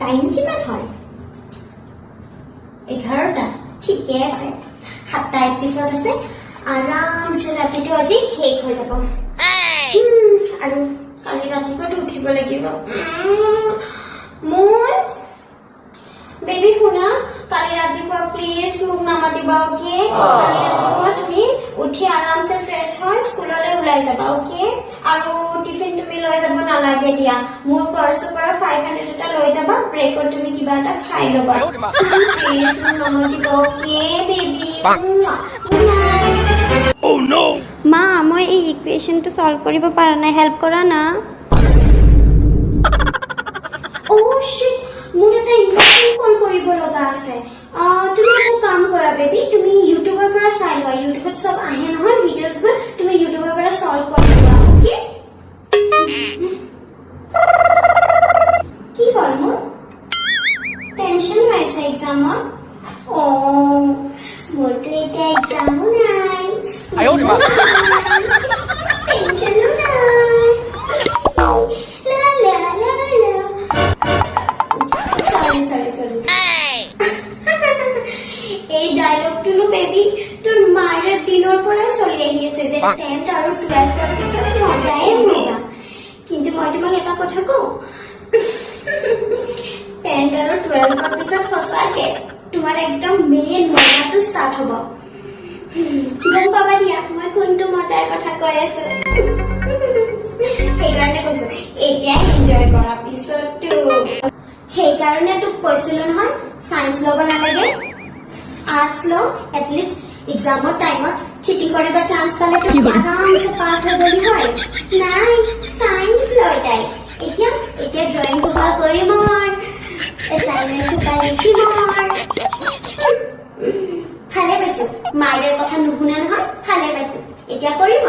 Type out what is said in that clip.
Time কিমান হয় 11টা ঠিকে আছে 7টা এপিসোড আছে আৰামছে ৰাতিটো আজি শেষ হৈ যাব আৰু কালি ৰাতিপুৱাটো উঠিব লাগিব মই বেবি শুনা কালি ৰাতিপুৱা প্লিজ মোক নামাতিবা ওকে কালি ৰাতিপুৱা তুমি উঠি আৰামছে ফ্ৰেছ হৈ স্কুললৈ ওলাই যাবা ওকে আৰু টিফিন তুমি লৈ যাব নালাগে দিয়া মোৰ পাৰ্চৰ পৰা 500 এটা লৈ যাবা ব্ৰেকত তুমি কিবা এটা খাই ল'বা প্লিজ মোক নামাতিবা ওকে বেবি Oh no! মা মই এই ইকুৱেশ্যনটো সলভ কৰিব পাৰা নাই হেল্প কৰা না ও শিট মোৰ এটা ইম্পৰ্টেন্ট কল কৰিব লগা আছে তুমি এটা কাম কৰা বেবি তুমি ইউটিউবৰ পৰা চাই লোৱা ইউটিউবত সব আহে নহয় ভিডিঅ'ছবোৰ তুমি ইউটিউবৰ পৰা সলভ কৰি লোৱা ওকে কি হ'ল মোৰ টেনশ্যন হৈছে এক্সামৰ মোৰতো এতিয়া এক্সামো নাই Ay, oh, di ba? টেনশ্যনো নাই লা লা লা লা sorry এই ডায়লগটো বেবি তোৰ মায়েৰ দিনৰ পৰা চলি আহি আছে যে 10th আৰু 12th ৰ পিছত মজাই মজা কিন্তু মই তোমাক এটা কথা কওঁ 10th আৰু 12th ৰ পিছত সঁচাকে তোমাৰ একদম মেইন মজাটো ষ্টাৰ্ট হ'ব গম পাবা দিয়া মই কোনটো মজাৰ কথা কৈ আছো সেইকাৰণে কৈছো এতিয়া এনজয় কৰা পিছতো সেইকাৰণে তোক কৈছিলো নহয় সায়েন্স ল'ব নালাগে আৰ্টছ ল এটলিষ্ট এক্সামৰ টাইমত চিটিং কৰিব চান্স পালে তো আৰামছে পাছ হৈ গলি হয় নাই সায়েন্স লয় তাই এতিয়া ড্ৰয়িং ভাল কৰি মৰ এছাইনমেণ্ট ভাল লিখি মৰ ভালে পাইছো মায়েৰ কথা নুশুনা নহয় ভালে পাইছো এতিয়া কৰিম